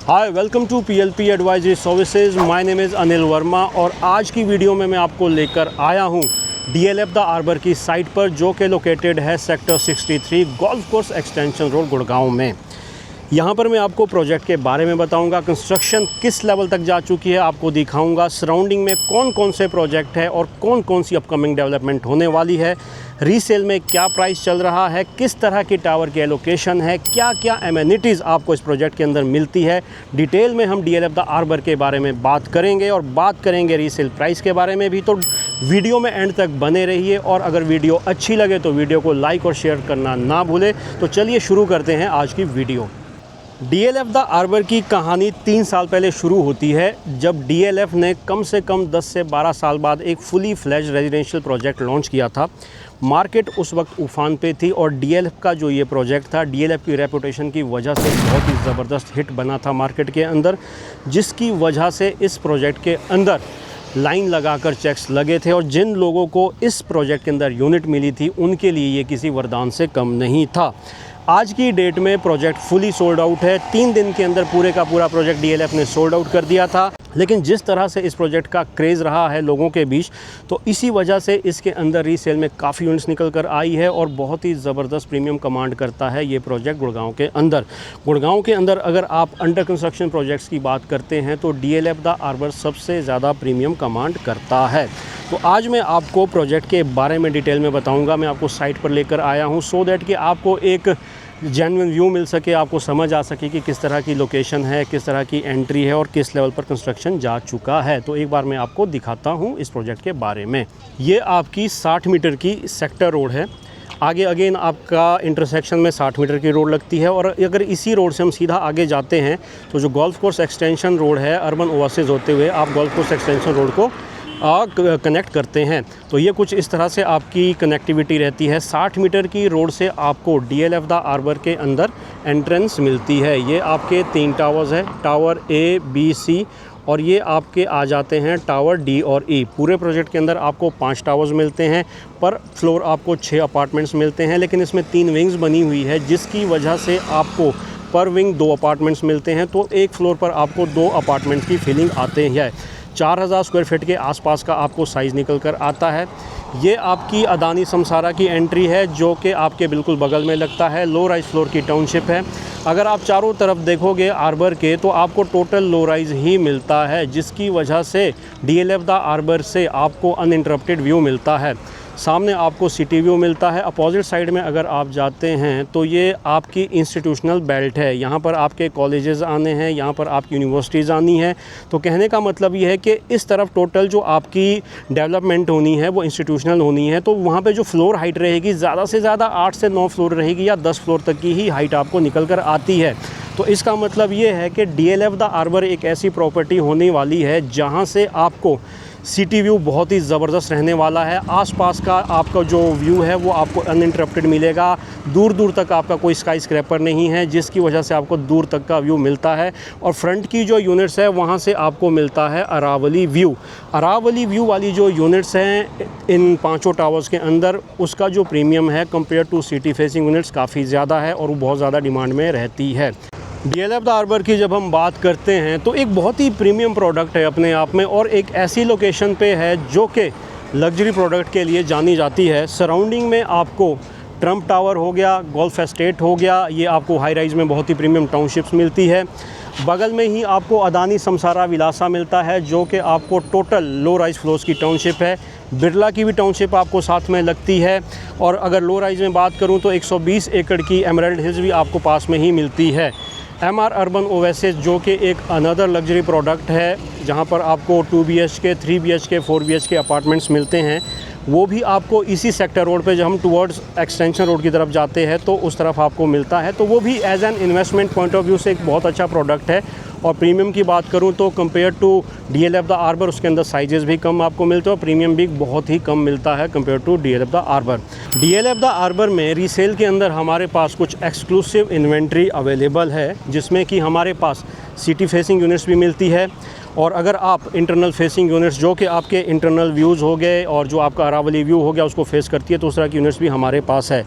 Hi welcome to PLP advisory services. My name is Anil Verma और आज की वीडियो में मैं आपको लेकर आया हूँ DLF द आर्बर की साइट पर, जो कि लोकेटेड है sector 63 golf course extension road Gurgaon में। यहाँ पर मैं आपको प्रोजेक्ट के बारे में बताऊंगा, कंस्ट्रक्शन किस लेवल तक जा चुकी है आपको दिखाऊंगा, सराउंडिंग में कौन कौन से प्रोजेक्ट है और कौन कौन सी अपकमिंग डेवलपमेंट होने वाली है, रीसेल में क्या प्राइस चल रहा है, किस तरह की टावर की एलोकेशन है, क्या क्या एमेनिटीज़ आपको इस प्रोजेक्ट के अंदर मिलती है। डिटेल में हम DLF द आर्बर के बारे में बात करेंगे और बात करेंगे रीसेल प्राइस के बारे में भी। तो वीडियो में एंड तक बने रहिए और अगर वीडियो अच्छी लगे तो वीडियो को लाइक और शेयर करना ना भूलें। तो चलिए शुरू करते हैं आज की वीडियो। DLF द आर्बर की कहानी 3 साल पहले शुरू होती है, जब DLF ने कम से कम 10 से 12 साल बाद एक fully fledge residential project launch किया था। मार्केट उस वक्त उफान पे थी और DLF का जो ये प्रोजेक्ट था, DLF की रेपुटेशन की वजह से बहुत ही ज़बरदस्त हिट बना था मार्केट के अंदर, जिसकी वजह से इस प्रोजेक्ट के अंदर लाइन लगाकर चेक्स लगे थे और जिन लोगों को इस प्रोजेक्ट के अंदर यूनिट मिली थी उनके लिए ये किसी वरदान से कम नहीं था। आज की डेट में प्रोजेक्ट फुली सोल्ड आउट है। 3 दिन के अंदर पूरे का पूरा प्रोजेक्ट DLF ने सोल्ड आउट कर दिया था। लेकिन जिस तरह से इस प्रोजेक्ट का क्रेज़ रहा है लोगों के बीच, तो इसी वजह से इसके अंदर रीसेल में काफ़ी यूनिट्स निकल कर आई है और बहुत ही ज़बरदस्त प्रीमियम कमांड करता है ये प्रोजेक्ट गुड़गांव के अंदर। गुड़गांव के अंदर अगर आप अंडर कंस्ट्रक्शन प्रोजेक्ट्स की बात करते हैं तो DLF द आर्बर सबसे ज़्यादा प्रीमियम कमांड करता है। तो आज मैं आपको प्रोजेक्ट के बारे में डिटेल में बताऊंगा। मैं आपको साइट पर लेकर आया हूं सो दैट कि आपको एक जेन्युइन व्यू मिल सके, आपको समझ आ सके कि किस तरह की लोकेशन है, किस तरह की एंट्री है और किस लेवल पर कंस्ट्रक्शन जा चुका है। तो एक बार मैं आपको दिखाता हूं इस प्रोजेक्ट के बारे में। ये आपकी 60 मीटर की सेक्टर रोड है। आगे अगेन आपका इंटरसेक्शन में 60 मीटर की रोड लगती है और अगर इसी रोड से हम सीधा आगे जाते हैं तो जो गोल्फ कोर्स एक्सटेंशन रोड है, अर्बन ओएसिस होते हुए आप गोल्फ कोर्स एक्सटेंशन रोड को कनेक्ट करते हैं। तो ये कुछ इस तरह से आपकी कनेक्टिविटी रहती है। 60 मीटर की रोड से आपको DLF द आर्बर के अंदर एंट्रेंस मिलती है। ये आपके 3 टावर्स हैं, टावर A, B, C और ये आपके आ जाते हैं टावर D और E। पूरे प्रोजेक्ट के अंदर आपको 5 टावर्स मिलते हैं, पर फ्लोर आपको 6 अपार्टमेंट्स मिलते हैं, लेकिन इसमें 3 विंग्स बनी हुई है, जिसकी वजह से आपको पर विंग 2 अपार्टमेंट्स मिलते हैं। तो एक फ्लोर पर आपको 2 अपार्टमेंट्स की फीलिंग आते हैं। 4000 स्क्वायर फीट के आसपास का आपको साइज़ निकल कर आता है। ये आपकी अदानी समसारा की एंट्री है, जो कि आपके बिल्कुल बगल में लगता है। लो राइज फ्लोर की टाउनशिप है। अगर आप चारों तरफ देखोगे आर्बर के तो आपको टोटल लो राइज ही मिलता है, जिसकी वजह से DLF द आर्बर से आपको अनइंटरप्टेड व्यू मिलता है। सामने आपको सिटी व्यू मिलता है। अपोजिट साइड में अगर आप जाते हैं तो ये आपकी इंस्टीट्यूशनल बेल्ट है। यहाँ पर आपके कॉलेजेस आने हैं, यहाँ पर आपकी यूनिवर्सिटीज़ आनी है। तो कहने का मतलब ये है कि इस तरफ टोटल जो आपकी डेवलपमेंट होनी है वो इंस्टीट्यूशनल होनी है। तो वहाँ पे जो फ्लोर हाइट रहेगी ज़्यादा से ज़्यादा 8 से 9 फ्लोर रहेगी या 10 फ्लोर तक की ही हाइट आपको निकल कर आती है। तो इसका मतलब ये है कि DLF द आर्बर एक ऐसी प्रॉपर्टी होने वाली है जहाँ से आपको सिटी व्यू बहुत ही ज़बरदस्त रहने वाला है। आसपास का आपका जो व्यू है वो आपको अनइंटरप्टेड मिलेगा। दूर दूर तक आपका कोई स्काई स्क्रैपर नहीं है, जिसकी वजह से आपको दूर तक का व्यू मिलता है। और फ्रंट की जो यूनिट्स है वहाँ से आपको मिलता है अरावली व्यू। अरावली व्यू वाली जो यूनिट्स हैं इन 5 टावर्स के अंदर, उसका जो प्रीमियम है compare to city facing units काफ़ी ज़्यादा है और वो बहुत ज़्यादा डिमांड में रहती है। DLF द आर्बर की जब हम बात करते हैं तो एक बहुत ही प्रीमियम प्रोडक्ट है अपने आप में और एक ऐसी लोकेशन पे है जो कि लग्जरी प्रोडक्ट के लिए जानी जाती है। सराउंडिंग में आपको ट्रम्प टावर हो गया, गोल्फ एस्टेट हो गया, ये आपको हाई राइज में बहुत ही प्रीमियम टाउनशिप्स मिलती है। बगल में ही आपको अदानी समसारा विलासा मिलता है, जो कि आपको टोटल लो राइज फ्लोर्स की टाउनशिप है। बिरला की भी टाउनशिप आपको साथ में लगती है। और अगर लो राइज में बात करूँ तो 120 एकड़ की एमराल्ड हिल्स भी आपको पास में ही मिलती है। MR अर्बन ओएसिस जो कि एक अनदर लग्जरी प्रोडक्ट है, जहां पर आपको 2 BHK, 3 BHK, 4 BHK अपार्टमेंट्स मिलते हैं, वो भी आपको इसी सेक्टर रोड पे जब हम टुवर्ड्स एक्सटेंशन रोड की तरफ जाते हैं तो उस तरफ आपको मिलता है। तो वो भी as an investment point of view से एक बहुत अच्छा प्रोडक्ट है। और प्रीमियम की बात करूं तो compare to DLF the Arbor उसके अंदर साइजेस भी कम आपको मिलते हैं और प्रीमियम भी बहुत ही कम मिलता है compare to DLF the Arbor. DLF the Arbor में रीसेल के अंदर हमारे पास कुछ एक्सक्लूसिव इन्वेंट्री अवेलेबल है, जिसमें कि हमारे पास सिटी फेसिंग यूनिट्स भी मिलती है। और अगर आप इंटरनल फेसिंग यूनिट्स जो कि आपके इंटरनल व्यूज़ हो गए और जो आपका अरावली व्यू हो गया उसको फेस करती है, तो उस तरह की यूनिट्स भी हमारे पास है।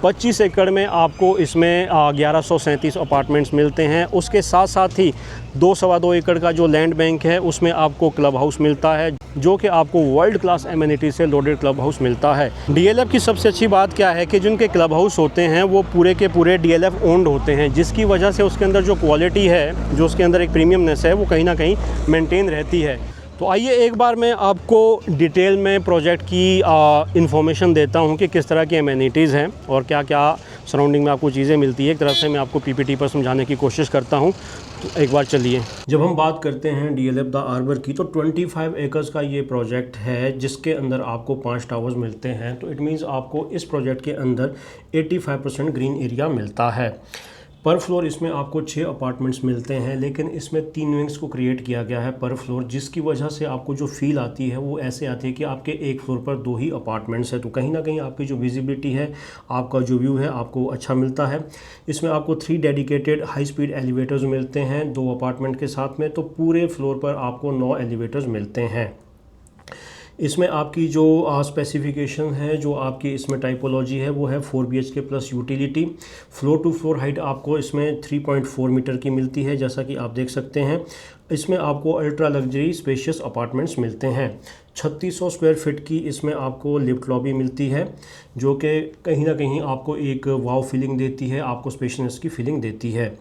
25 एकड़ में आपको इसमें 1137 अपार्टमेंट्स मिलते हैं। उसके साथ साथ ही 2-2.25 एकड़ का जो लैंड बैंक है उसमें आपको क्लब हाउस मिलता है, जो कि आपको वर्ल्ड क्लास एमिनिटी से लोडेड क्लब हाउस मिलता है। डीएलएफ की सबसे अच्छी बात क्या है कि जिनके क्लब हाउस होते हैं वो पूरे के पूरे डीएलएफ ओन्ड होते हैं, जिसकी वजह से उसके अंदर जो क्वालिटी है, जो उसके अंदर एक प्रीमियमनेस है, वो कहीं ना कहीं मेंटेन रहती है। तो आइए एक बार मैं आपको डिटेल में प्रोजेक्ट की इंफॉर्मेशन देता हूं कि किस तरह की एमिनिटीज़ हैं और क्या क्या सराउंडिंग में आपको चीज़ें मिलती है। एक तरफ से मैं आपको पीपीटी पर समझाने की कोशिश करता हूं। तो एक बार चलिए, जब हम बात करते हैं डीएलएफ द आर्बर की, तो 25 एकर्स का ये प्रोजेक्ट है जिसके अंदर आपको 5 टावर्स मिलते हैं। तो इट मीन्स आपको इस प्रोजेक्ट के अंदर 85% ग्रीन एरिया मिलता है। पर फ्लोर इसमें आपको 6 अपार्टमेंट्स मिलते हैं, लेकिन इसमें 3 विंग्स को क्रिएट किया गया है पर फ्लोर, जिसकी वजह से आपको जो फील आती है वो ऐसे आती है कि आपके एक फ्लोर पर 2 ही अपार्टमेंट्स हैं। तो कहीं ना कहीं आपकी जो विजिबिलिटी है, आपका जो व्यू है, आपको अच्छा मिलता है। इसमें आपको 3 डेडिकेटेड हाई स्पीड एलिवेटर्स मिलते हैं 2 अपार्टमेंट के साथ में। तो पूरे फ्लोर पर आपको 9 एलिवेटर्स मिलते हैं। इसमें आपकी जो स्पेसिफिकेशन है, जो आपकी इसमें टाइपोलॉजी है, वो है 4 BHK plus utility. Floor to floor height आपको इसमें 3.4 मीटर की मिलती है, जैसा कि आप देख सकते हैं। इसमें आपको अल्ट्रा लग्जरी स्पेशियस अपार्टमेंट्स मिलते हैं। 3600 स्क्वायर फीट की इसमें आपको लिफ्ट लॉबी मिलती है, जो कि कहीं ना कहीं आपको एक वाव फीलिंग देती है, आपको स्पेशियसनेस की फीलिंग देती है।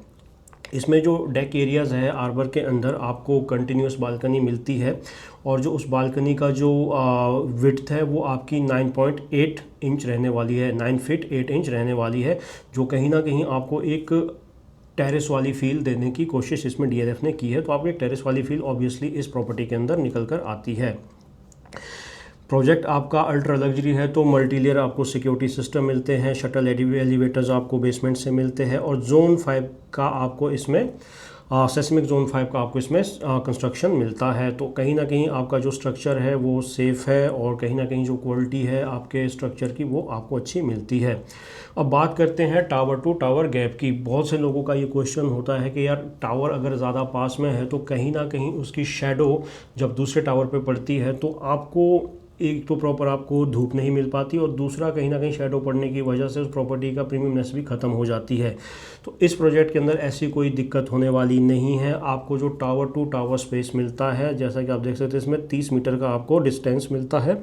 इसमें जो डेक एरियाज़ है आर्बर के अंदर, आपको कंटिन्यूस बालकनी मिलती है, और जो उस बालकनी का जो विड्थ है वो आपकी 9.8 इंच रहने वाली है, 9 फीट 8 इंच रहने वाली है, जो कहीं ना कहीं आपको एक टेरेस वाली फील देने की कोशिश इसमें डीएलएफ ने की है। तो आपको एक टेरेस वाली फील ऑब्वियसली इस प्रॉपर्टी के अंदर निकल कर आती है। प्रोजेक्ट आपका अल्ट्रा लग्जरी है, तो मल्टी लेयर आपको सिक्योरिटी सिस्टम मिलते हैं, शटल एलिवेटर्स आपको बेसमेंट से मिलते हैं, और जोन 5 का आपको इसमें सेस्मिक जोन 5 का आपको इसमें कंस्ट्रक्शन मिलता है। तो कहीं ना कहीं आपका जो स्ट्रक्चर है वो सेफ़ है, और कहीं ना कहीं जो क्वालिटी है आपके स्ट्रक्चर की वो आपको अच्छी मिलती है। अब बात करते हैं टावर टू टावर गैप की। बहुत से लोगों का ये क्वेश्चन होता है कि यार टावर अगर ज़्यादा पास में है तो कहीं ना कहीं उसकी शेडो जब दूसरे टावर पे पड़ती है तो आपको एक तो प्रॉपर आपको धूप नहीं मिल पाती, और दूसरा कहीं ना कहीं शेडो पड़ने की वजह से उस प्रॉपर्टी का प्रीमियमनेस भी ख़त्म हो जाती है। तो इस प्रोजेक्ट के अंदर ऐसी कोई दिक्कत होने वाली नहीं है। आपको जो टावर टू टावर स्पेस मिलता है, जैसा कि आप देख सकते हैं, इसमें 30 मीटर का आपको डिस्टेंस मिलता है,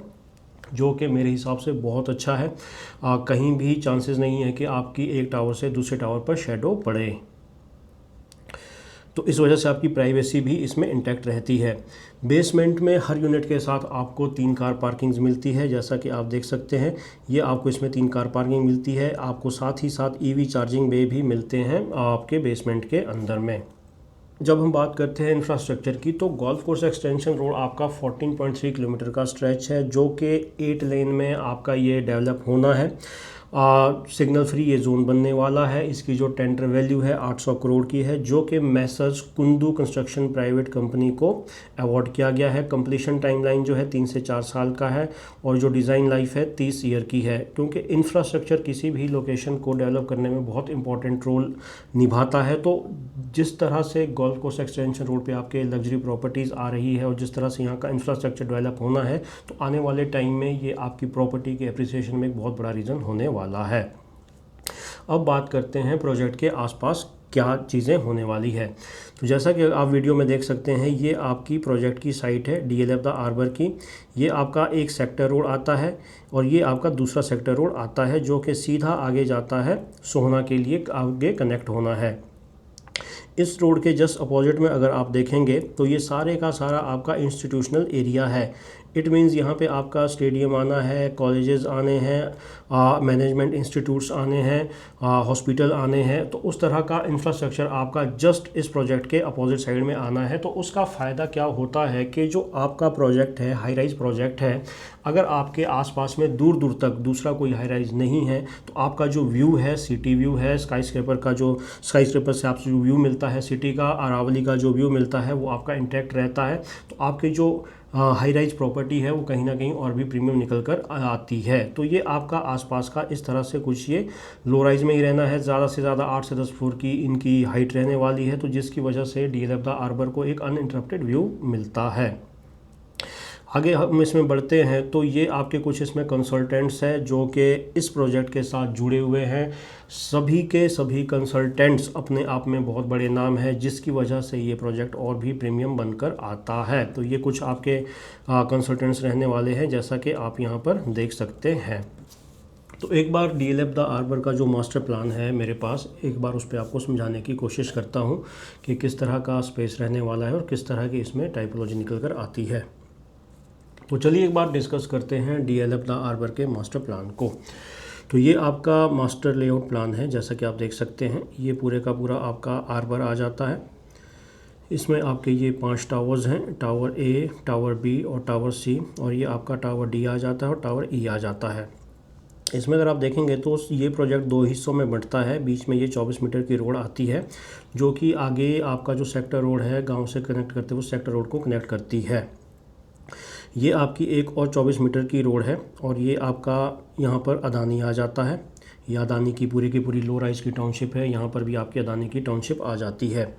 जो कि मेरे हिसाब से बहुत अच्छा है। कहीं भी चांसेस नहीं है कि आपकी एक टावर से दूसरे टावर पर शेडो पड़े, तो इस वजह से आपकी प्राइवेसी भी इसमें इंटैक्ट रहती है। बेसमेंट में हर यूनिट के साथ आपको 3 कार पार्किंग्स मिलती है, जैसा कि आप देख सकते हैं। ये आपको इसमें 3 कार पार्किंग मिलती है। आपको साथ ही साथ ईवी चार्जिंग बे भी मिलते हैं आपके बेसमेंट के अंदर में। जब हम बात करते हैं इंफ्रास्ट्रक्चर की, तो गोल्फ कोर्स एक्सटेंशन रोड आपका 14.3 किलोमीटर का स्ट्रेच है, जो कि 8 लेन में आपका ये डेवलप होना है। सिग्नल फ्री ये जोन बनने वाला है। इसकी जो टेंडर वैल्यू है 800 करोड़ की है, जो कि Messrs Kundu construction private company को अवार्ड किया गया है। कंप्लीशन टाइमलाइन जो है 3 से 4 साल का है, और जो डिज़ाइन लाइफ है 30 ईयर की है, क्योंकि इंफ्रास्ट्रक्चर किसी भी लोकेशन को डेवलप करने में बहुत इंपॉर्टेंट रोल निभाता है। तो जिस तरह से गोल्फ कोर्स एक्सटेंशन रोड पे आपके लग्जरी प्रॉपर्टीज़ आ रही है, और जिस तरह से यहाँ का इंफ्रास्ट्रक्चर डेवलप होना है, तो आने वाले टाइम में ये आपकी प्रॉपर्टी के एप्रिसिएशन में एक बहुत बड़ा रीज़न होने वाला है। अब बात करते हैं प्रोजेक्ट के आसपास क्या चीज़ें होने वाली है। तो जैसा कि आप वीडियो में देख सकते हैं, ये आपकी प्रोजेक्ट की साइट है डीएलएफ द आर्बर की। ये आपका एक सेक्टर रोड आता है, और ये आपका दूसरा सेक्टर रोड आता है, जो कि सीधा आगे जाता है सोहना के लिए आगे कनेक्ट होना है। इस रोड के जस्ट अपोजिट में अगर आप देखेंगे तो ये सारे का सारा आपका इंस्टीट्यूशनल एरिया है। इट मीन्स यहाँ पे आपका स्टेडियम आना है, कॉलेजेस आने हैं, मैनेजमेंट इंस्टीट्यूट्स आने हैं, हॉस्पिटल आने हैं। तो उस तरह का इंफ्रास्ट्रक्चर आपका जस्ट इस प्रोजेक्ट के अपोजिट साइड में आना है। तो उसका फ़ायदा क्या होता है कि जो आपका प्रोजेक्ट है, हाई राइज प्रोजेक्ट है, अगर आपके आसपास में दूर दूर तक दूसरा कोई हाई राइज नहीं है, तो आपका जो व्यू है, सिटी व्यू है, स्काई स्क्रैपर का जो स्काई स्क्रैपर से आपसे जो व्यू मिलता है सिटी का, अरावली का जो व्यू मिलता है, वो आपका इंटैक्ट रहता है। तो आपकी जो हाई राइज प्रॉपर्टी है वो कहीं ना कहीं और भी प्रीमियम निकल कर आती है। तो ये आपका आसपास का इस तरह से कुछ ये लो राइज में ही रहना है। ज़्यादा से ज़्यादा 8 से 10 फ्लोर की इनकी हाइट रहने वाली है, तो जिसकी वजह से डीएलएफ द आर्बर को एक अनइंटरप्टेड व्यू मिलता है। आगे हम इसमें बढ़ते हैं तो ये आपके कुछ इसमें कंसल्टेंट्स हैं जो कि इस प्रोजेक्ट के साथ जुड़े हुए हैं। सभी के सभी कंसल्टेंट्स अपने आप में बहुत बड़े नाम हैं, जिसकी वजह से ये प्रोजेक्ट और भी प्रीमियम बनकर आता है। तो ये कुछ आपके कंसल्टेंट्स रहने वाले हैं, जैसा कि आप यहाँ पर देख सकते हैं। तो एक बार DLF द आर्बर का जो मास्टर प्लान है मेरे पास, एक बार उस पर आपको समझाने की कोशिश करता हूँ कि किस तरह का स्पेस रहने वाला है और किस तरह की इसमें टाइपोलॉजी निकल कर आती है। तो चलिए एक बार डिस्कस करते हैं DLF द आर्बर के मास्टर प्लान को। तो ये आपका मास्टर लेआउट प्लान है, जैसा कि आप देख सकते हैं। ये पूरे का पूरा आपका आर्बर आ जाता है। इसमें आपके ये 5 टावर्स हैं, टावर A, टावर B और टावर C, और ये आपका टावर D आ जाता है और टावर E आ जाता है। इसमें अगर आप देखेंगे तो ये प्रोजेक्ट 2 हिस्सों में बंटता है। बीच में ये 24 मीटर की रोड आती है, जो कि आगे आपका जो सेक्टर रोड है गांव से कनेक्ट करते हुए सेक्टर रोड को कनेक्ट करती है। ये आपकी एक और 24 मीटर की रोड है, और ये आपका यहाँ पर अदानी आ जाता है। ये अदानी की पूरी लो राइज की टाउनशिप है। यहाँ पर भी आपकी अदानी की टाउनशिप आ जाती है।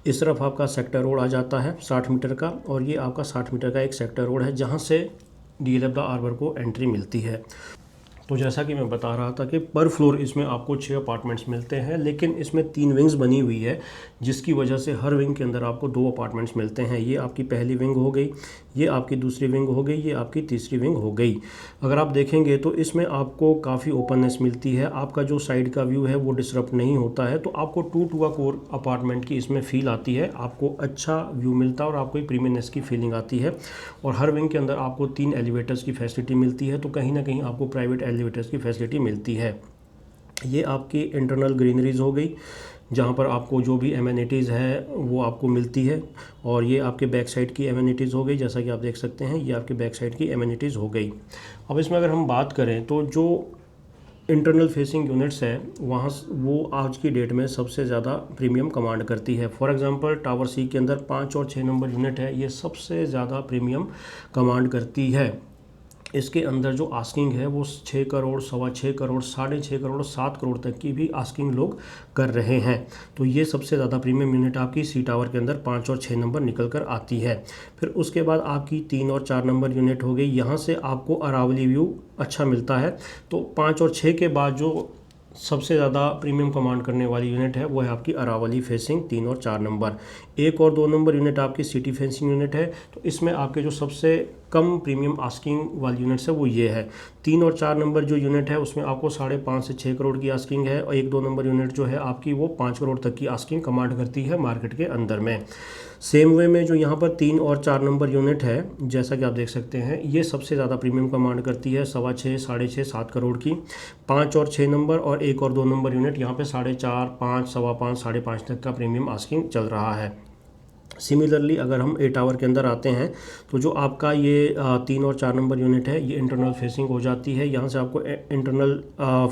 इस तरफ आपका सेक्टर रोड आ जाता है 60 मीटर का, और ये आपका 60 मीटर का एक सेक्टर रोड है जहाँ से DLF द आर्बर को एंट्री मिलती है। तो जैसा कि मैं बता रहा था कि पर फ्लोर इसमें आपको 6 अपार्टमेंट्स मिलते हैं, लेकिन इसमें 3 विंग्स बनी हुई है, जिसकी वजह से हर विंग के अंदर आपको 2 अपार्टमेंट्स मिलते हैं। ये आपकी पहली विंग हो गई, ये आपकी दूसरी विंग हो गई, ये आपकी तीसरी विंग हो गई। अगर आप देखेंगे तो इसमें आपको काफ़ी ओपननेस मिलती है। आपका जो साइड का व्यू है वो डिसरप्ट नहीं होता है, तो आपको 2 टू कोर अपार्टमेंट की इसमें फील आती है। आपको अच्छा व्यू मिलता है और आपको एक प्रीमियमनेस की फीलिंग आती है। और हर विंग के अंदर आपको 3 एलिवेटर्स की फैसिलिटी मिलती है, तो कहीं ना कहीं आपको प्राइवेट एलिवेटर्स की फैसिलिटी मिलती है। ये आपकी इंटरनल ग्रीनरीज हो गई, जहाँ पर आपको जो भी एमेनिटीज़ है वो आपको मिलती है। और ये आपके बैक साइड की एमेनिटीज़ हो गई, जैसा कि आप देख सकते हैं, ये आपके बैक साइड की एमेनिटीज़ हो गई। अब इसमें अगर हम बात करें तो जो इंटरनल फेसिंग यूनिट्स है वहाँ वो आज की डेट में सबसे ज़्यादा प्रीमियम कमांड करती है। फॉर एग्जांपल टावर C के अंदर 5 और 6 नंबर यूनिट है, ये सबसे ज़्यादा प्रीमियम कमांड करती है। इसके अंदर जो आस्किंग है वो 6 करोड़, 6.25 करोड़, 6.5 करोड़, 7 करोड़ तक की भी आस्किंग लोग कर रहे हैं। तो ये सबसे ज़्यादा प्रीमियम यूनिट आपकी C टावर के अंदर 5 और 6 नंबर निकल कर आती है। फिर उसके बाद आपकी 3 और 4 नंबर यूनिट हो गई। यहाँ से आपको अरावली व्यू अच्छा मिलता है। तो 5 और 6 के बाद जो सबसे ज़्यादा प्रीमियम कमांड करने वाली यूनिट है वो है आपकी अरावली फेसिंग 3 और 4 नंबर। 1 और 2 नंबर यूनिट आपकी सिटी फेसिंग यूनिट है। तो इसमें आपके जो सबसे कम प्रीमियम आस्किंग वाली यूनिट्स है वो ये है। 3 और 4 नंबर जो यूनिट है उसमें आपको 5.5 से 6 करोड़ की आस्किंग है, और 1-2 नंबर यूनिट जो है आपकी वो 5 करोड़ तक की आस्किंग कमांड करती है मार्केट के अंदर में। सेम वे में जो यहाँ पर 3 और 4 नंबर यूनिट है, जैसा कि आप देख सकते हैं, ये सबसे ज़्यादा प्रीमियम कमांड करती है 6.25, 6.5, 7 करोड़ की। 5 और 6 नंबर और 1 और 2 नंबर यूनिट यहाँ पे 4.5, 5, 5.25, 5.5 तक का प्रीमियम आस्किंग चल रहा है। सिमिलरली अगर हम A टावर के अंदर आते हैं तो जो आपका ये 3 और 4 नंबर यूनिट है ये इंटरनल फेसिंग हो जाती है। यहाँ से आपको इंटरनल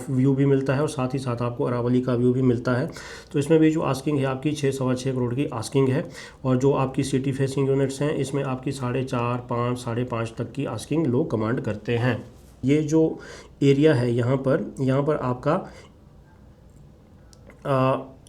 व्यू भी मिलता है और साथ ही साथ आपको अरावली का व्यू भी मिलता है। तो इसमें भी जो आस्किंग है आपकी 6-6.25 करोड़ की आस्किंग है। और जो आपकी सिटी फेसिंग यूनिट्स हैं इसमें आपकी 4.5, 5, 5.5 तक की आस्किंग लोग कमांड करते हैं। ये जो एरिया है यहाँ पर आपका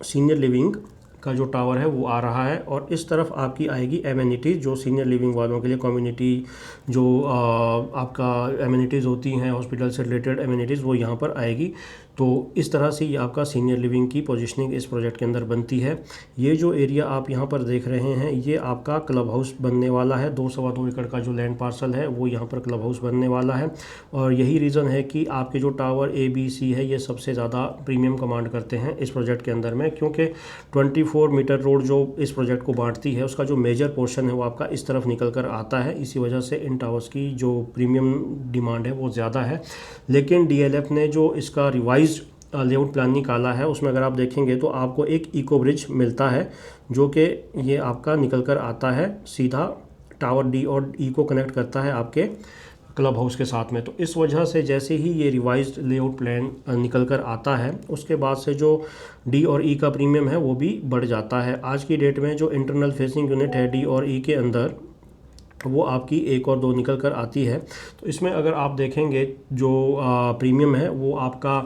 सीनियर लिविंग का जो टावर है वो आ रहा है, और इस तरफ आपकी आएगी एमेनिटीज़, जो सीनियर लिविंग वालों के लिए कम्युनिटी जो आपका एमेनिटीज़ होती हैं हॉस्पिटल से रिलेटेड एमेनिटीज़, वो यहाँ पर आएगी। तो इस तरह से ये आपका सीनियर लिविंग की पोजीशनिंग इस प्रोजेक्ट के अंदर बनती है। ये जो एरिया आप यहाँ पर देख रहे हैं ये आपका क्लब हाउस बनने वाला है। 2-2.25 एकड़ का जो लैंड पार्सल है वो यहाँ पर क्लब हाउस बनने वाला है। और यही रीज़न है कि आपके जो टावर A, B, C है ये सबसे ज़्यादा प्रीमियम कमांड करते हैं इस प्रोजेक्ट के अंदर में, क्योंकि 24 मीटर रोड जो इस प्रोजेक्ट को बांटती है उसका जो मेजर पोर्शन है वो आपका इस तरफ निकल कर आता है। इसी वजह से इन टावर्स की जो प्रीमियम डिमांड है वो ज़्यादा है। लेकिन DLF ने जो इसका रिवाइज लेआउट प्लान निकाला है उसमें अगर आप देखेंगे तो आपको एक इको ब्रिज मिलता है, जो कि ये आपका निकल कर आता है सीधा टावर D और E को कनेक्ट करता है आपके क्लब हाउस के साथ में। तो इस वजह से जैसे ही ये रिवाइज्ड लेआउट प्लान निकल कर आता है उसके बाद से जो D और E का प्रीमियम है वो भी बढ़ जाता है। आज की डेट में जो इंटरनल फेसिंग यूनिट है D और E के अंदर वो आपकी 1 और 2 निकल कर आती है। तो इसमें अगर आप देखेंगे जो प्रीमियम है वो आपका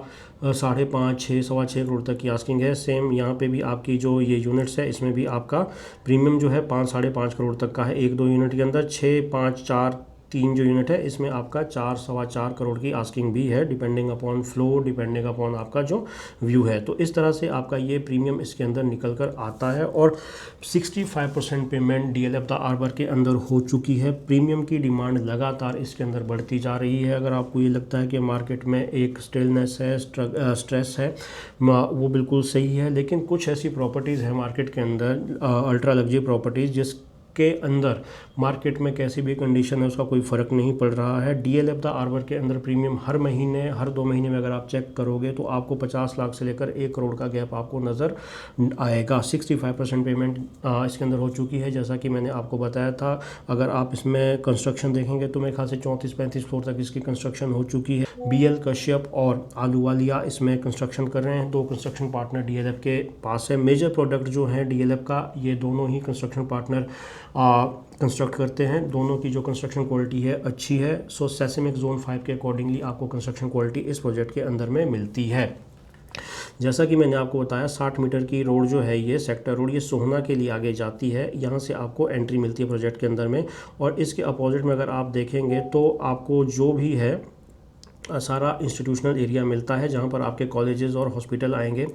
5.5, 6, सवा 6 करोड़ तक की आस्किंग है। सेम यहाँ पे भी आपकी जो ये यूनिट्स है इसमें भी आपका प्रीमियम जो है 5, 5.5 करोड़ तक का है। 1, 2 यूनिट के अंदर 6, 5, 4, 3 जो यूनिट है इसमें आपका 4, सवा 4 करोड़ की आस्किंग भी है, depending upon flow, depending upon आपका जो व्यू है। तो इस तरह से आपका ये प्रीमियम इसके अंदर निकल कर आता है और 65% पेमेंट DLF द आर्बर के अंदर हो चुकी है। प्रीमियम की डिमांड लगातार इसके अंदर बढ़ती जा रही है। अगर आपको ये लगता है कि मार्केट में एक स्टेलनेस है, स्ट्रेस है, वो बिल्कुल सही है, लेकिन कुछ ऐसी प्रॉपर्टीज़ है मार्केट के अंदर, अल्ट्रा लग्जरी प्रॉपर्टीज़, जिस के अंदर मार्केट में कैसी भी कंडीशन है उसका कोई फ़र्क नहीं पड़ रहा है। DLF द आर्बर के अंदर प्रीमियम हर महीने, हर 2 महीने में अगर आप चेक करोगे तो आपको 50 लाख से लेकर 1 करोड़ का गैप आपको नज़र आएगा। 65% पेमेंट इसके अंदर हो चुकी है। जैसा कि मैंने आपको बताया था, अगर आप इसमें कंस्ट्रक्शन देखेंगे तो मेरे ख्याल से 34-35 फ्लोर तक इसकी कंस्ट्रक्शन हो चुकी है। BL कश्यप और आलूवालिया इसमें कंस्ट्रक्शन कर रहे हैं। 2 कंस्ट्रक्शन पार्टनर DLF के पास है। मेजर प्रोडक्ट जो है DLF का, ये दोनों ही कंस्ट्रक्शन पार्टनर कंस्ट्रक्ट करते हैं। दोनों की जो कंस्ट्रक्शन क्वालिटी है अच्छी है। सो सेस्मिक जोन 5 के अकॉर्डिंगली आपको कंस्ट्रक्शन क्वालिटी इस प्रोजेक्ट के अंदर में मिलती है। जैसा कि मैंने आपको बताया, 60 मीटर की रोड जो है, ये सेक्टर रोड, ये सोहना के लिए आगे जाती है। यहाँ से आपको एंट्री मिलती है प्रोजेक्ट के अंदर में। और इसके अपोजिट में अगर आप देखेंगे तो आपको जो भी है सारा इंस्टीट्यूशनल एरिया मिलता है, जहाँ पर आपके कॉलेजेस और हॉस्पिटल आएंगे।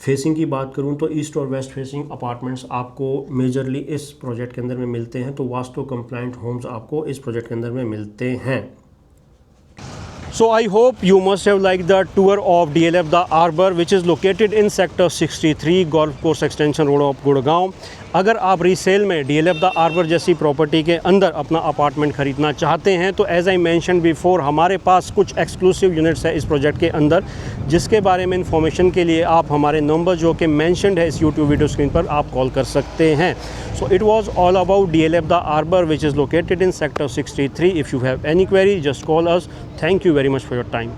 फेसिंग की बात करूँ तो ईस्ट और वेस्ट फेसिंग अपार्टमेंट्स आपको मेजरली इस प्रोजेक्ट के अंदर में मिलते हैं। तो वास्तु कंप्लाइंट होम्स आपको इस प्रोजेक्ट के अंदर में मिलते हैं। So I hope you must have liked the tour of DLF the Arbor, which is located in sector 63 Golf Course Extension Road of Gurgaon। अगर आप रीसेल में DLF द आर्बर जैसी प्रॉपर्टी के अंदर अपना अपार्टमेंट ख़रीदना चाहते हैं तो एज आई मैंशन बिफोर, हमारे पास कुछ एक्सक्लूसिव यूनिट्स है इस प्रोजेक्ट के अंदर, जिसके बारे में इन्फॉर्मेशन के लिए आप हमारे नंबर जो कि मैंशनड है इस यूट्यूब वीडियो स्क्रीन पर, आप कॉल कर सकते हैं। So it was all about DLF the arbor which is located in sector 63। If you have any query just call us. Thank you very much for your time.